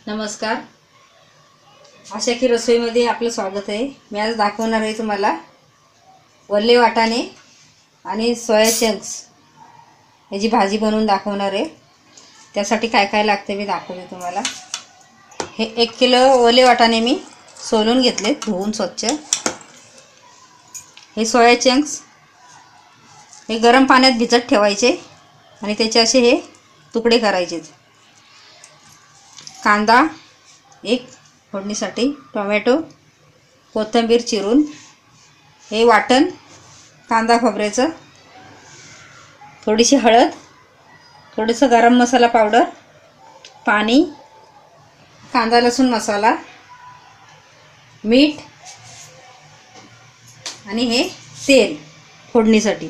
नमस्कार. आशा की रसोईमध्ये आपलं स्वागत आहे. मी आज दाखवणार आहे तुम्हाला वल्ले वाटाणे आणि सोया चंक्स याची भाजी बनवून दाखवणार आहे. त्यासाठी काय काय लागते मी दाखवते तुम्हाला. हे 1 किलो ओले वाटाणे मी सोलून घेतले, धुवून स्वच्छ. हे सोया चंक्स हे गरम पाण्यात भिजत ठेवायचे आणि त्याचे असे हे तुकडे करायचे. कांदा 1 फोडणीसाठी, टोमॅटो, कोथिंबीर चिरून, हे वाटण कांदा खोबऱ्याचं, थोडीशी हळद, थोडंसं गरम मसाला पावडर, पाणी, कांदा लसूण मसाला, मीठ आणि हे तेल फोडणीसाठी.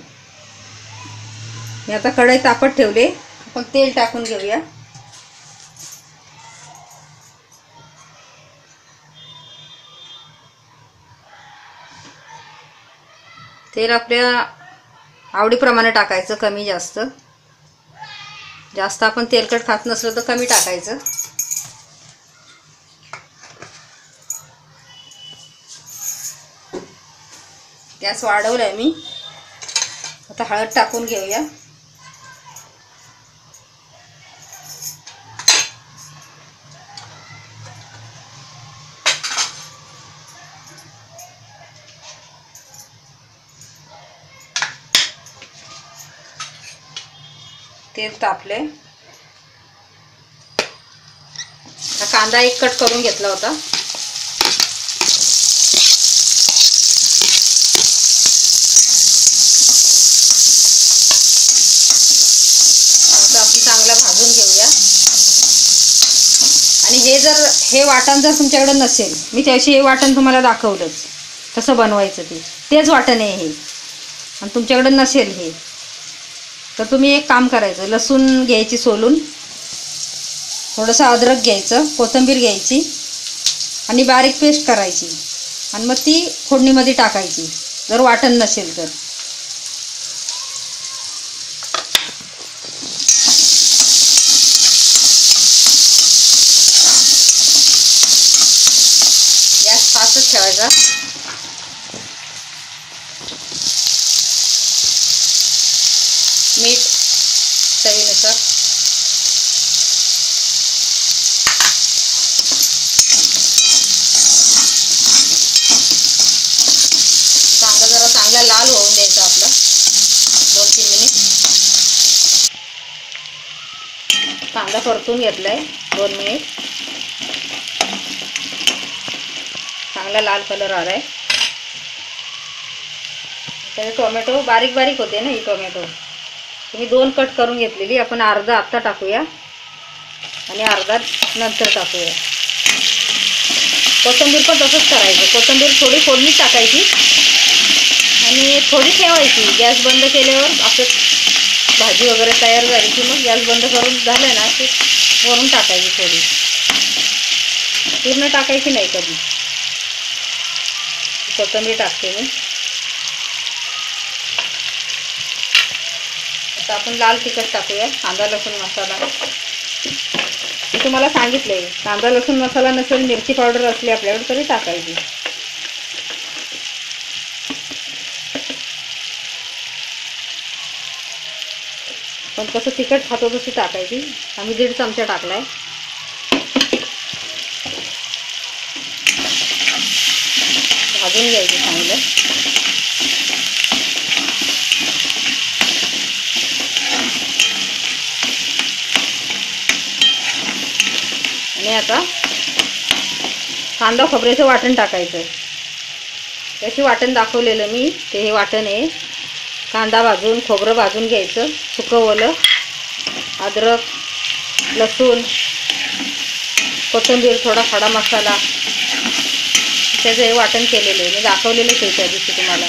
मी आता कढई तापत ठेवले, आपण तेल टाकून घेऊया. तेल आपल्या आवडीप्रमाणे टाकायचं, कमी जास्त. जास्त आपण तेलकट खात नसलो तर कमी टाकायचं. गॅस वाढवलाय मी. आता हळद टाकून घेऊया. तेल तापले. कांदा 1 कट करून घेतला होता. आता आपण चांगला भाजून घेऊया. आणि हे वाटण जर तुमच्याकडे नसेल, मी त्याशी हे वाटण तुम्हाला दाखवलंच कसं बनवायचं, तेच वाटण आहे हे, आणि तुमच्याकडे नसेल हे, तर तुम्ही एक काम करायचं. लसूण घ्यायची सोलून, थोडंसं अद्रक घ्यायचं, कोथिंबीर घ्यायची आणि बारीक पेस्ट करायची, आणि मग ती फोडणीमध्ये टाकायची जर वाटण नसेल तर. गॅस फास्टच ठेवायचा. मीठ चवीनुसार. कांदा जरा चांगला लाल होऊन द्यायचा आपला 2-3 मिनिट. कांदा परतून घेतलाय 2 मिनिट. चांगला लाल कलर आलाय. तर टोमॅटो बारीक बारीक होते ना, ही टोमॅटो तुम्ही 2 कट करून घेतलेली. आपण अर्धा आत्ता टाकूया आणि अर्धा नंतर टाकूया. कोथिंबीर पण तसंच करायचं. कोथिंबीर थोडी फोडणीत टाकायची आणि थोडी ठेवायची. गॅस बंद केल्यावर आपलं भाजी वगैरे तयार झाली की मग गॅस बंद करून झालं ना की वरून टाकायची. थोडी पूर्ण टाकायची नाही कधी. कोथिंबीर टाकते मी. आता आपण लाल तिखट टाकूया. कांदा लसूण मसाला मी तुम्हाला सांगितले. कांदा लसूण मसाला नसेल, मिरची पावडर असली आपल्याकडे तरी टाकायची. पण कसं तिखट खातो तशी टाकायची. आम्ही 1.5 चमचा टाकलाय. भाजून घ्यायचं चांगलं. आणि आता कांदा खोबऱ्याचं वाटण टाकायचं. त्याची वाटण दाखवलेलं मी, ते हे वाटण आहे. कांदा भाजून, खोबरं भाजून घ्यायचं, सुकं ओलं, अद्रक, लसूण, कोथिंबीर, थोडा खडा मसाला, त्याचं हे वाटण केलेलं आहे. मी दाखवलेलंच आहे त्या दिवशी तुम्हाला.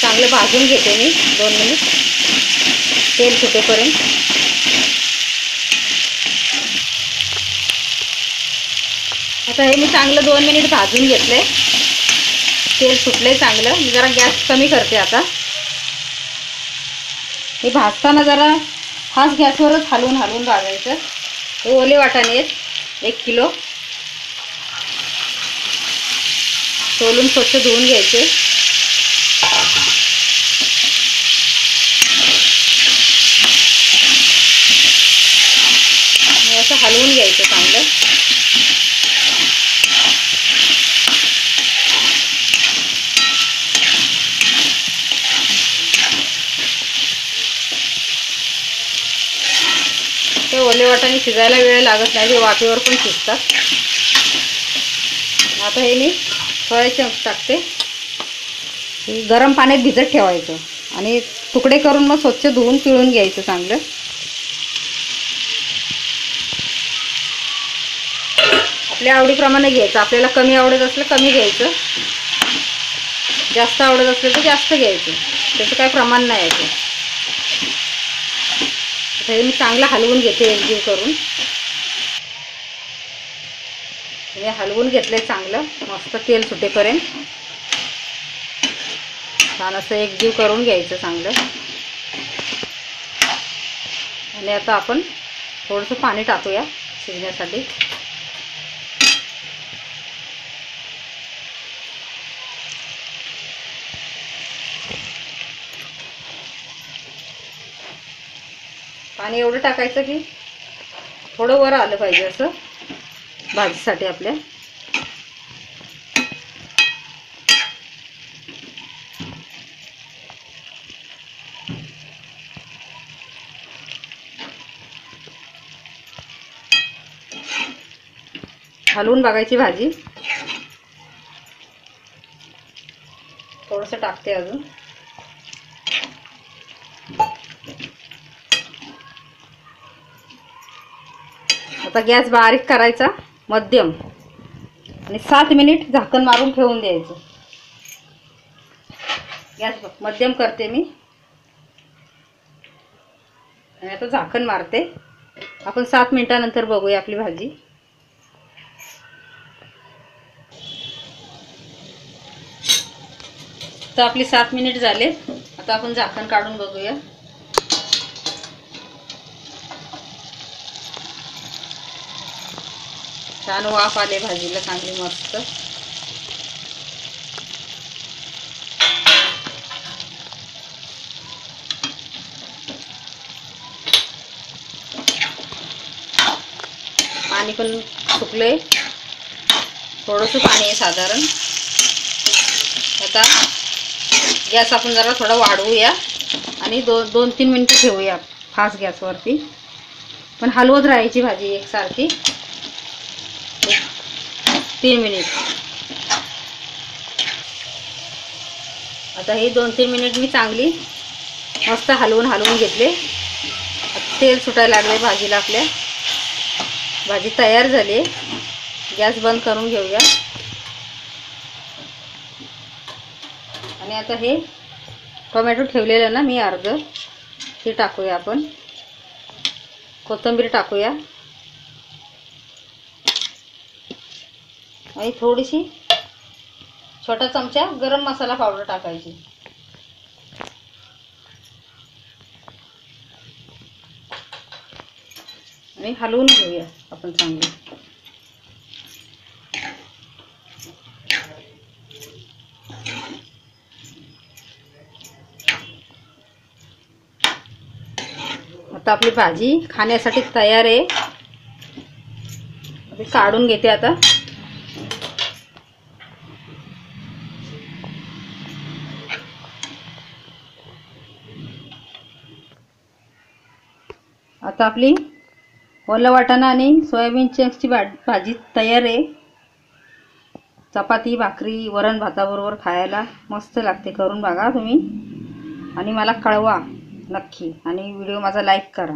चांगलं भाजून घेते मी 2 मिनिट, तेल सुटेपर्यंत. आता हे मी चांगलं 2 मिनिट भाजून घेतले. तेल सुटले चांगलं. मी जरा गॅस कमी करते आता. हे भाजताना जरा हाच गॅसवरच हलवून हलवून भाजायचं. हे ओले वाटाणे आहेत 1 किलो. सोलून स्वच्छ धुवून घ्यायचे. आणि असं हलवून घ्यायचं चांगलं. ते ओले वाटाणे शिजायला वेळ लागत नाही, ते वाफेवर पण शिजतात. आता हे मी सोया चंक्स टाकते. गरम पाण्यात भिजत ठेवायचं आणि तुकडे करून मग स्वच्छ धुवून पिळून घ्यायचं चांगलं. आपल्या आवडीप्रमाणे घ्यायचं. आपल्याला कमी आवडत असलं कमी घ्यायचं, जास्त आवडत असलं तर जास्त घ्यायचं. त्याचं काही प्रमाण नाही आहे. हे मी चांगलं हलवून घेते एकजीव करून. हे हलवून घेतले चांगलं, मस्त तेल सुटेपर्यंत छान असं एकजीव करून घ्यायचं चांगलं. आणि आता आपण थोडंसं पाणी टाकूया शिजण्यासाठी. पाणी एवढं टाकायचं की थोडं वर आलं पाहिजे असं भाजीसाठी आपल्या. हलवून बघायची भाजी. थोडंसं टाकते अजून. आता गॅस बारीक करायचा मध्यम आणि 7 मिनिट झाकण मारून ठेवून द्यायचं. गॅस मध्यम करते मी आणि आता झाकण मारते. आपण 7 मिनिटानंतर बघूया आपली भाजी. तर आपली 7 मिनिट झाले. आता आपण झाकण काढून बघूया. छान वाफ आले भाजीला चांगली मस्त. पाणी पण सुकले, थोडंसं पाणी आहे साधारण. आता गॅस आपण जरा थोडा वाढवूया आणि 2-3 मिनिटं ठेवूया फास्ट गॅसवरती. पण हलवत राहायची भाजी एकसारखी. 3 मिनिट. आता हे 2-3 मिनिट मी चांगली मस्त हलवून घेतले. तेल सुटायला लागले भाजीला आपल्या. भाजी तयार झाली. गॅस बंद करून घेऊया. आणि आता हे टोमॅटो ठेवलेलं ना मी अर्ध, ते टाकूया आपण. कोथिंबीर टाकूया आणि थोडीशी छोटा चमचा गरम मसाला पावडर टाकायची. आणि हलवून घेऊया आपण चांगलं. आता आपली भाजी खाण्यासाठी तयार आहे. काढून घेते आता. आता आपली ओला वाटाणा आणि सोयाबीन चंक्सची भाजी तयार आहे. चपाती, भाकरी, वरण भाताबरोबर खायला मस्त लागते. करून बघा तुम्ही आणि मला कळवा नक्की. आणि व्हिडिओ माझा लाईक करा.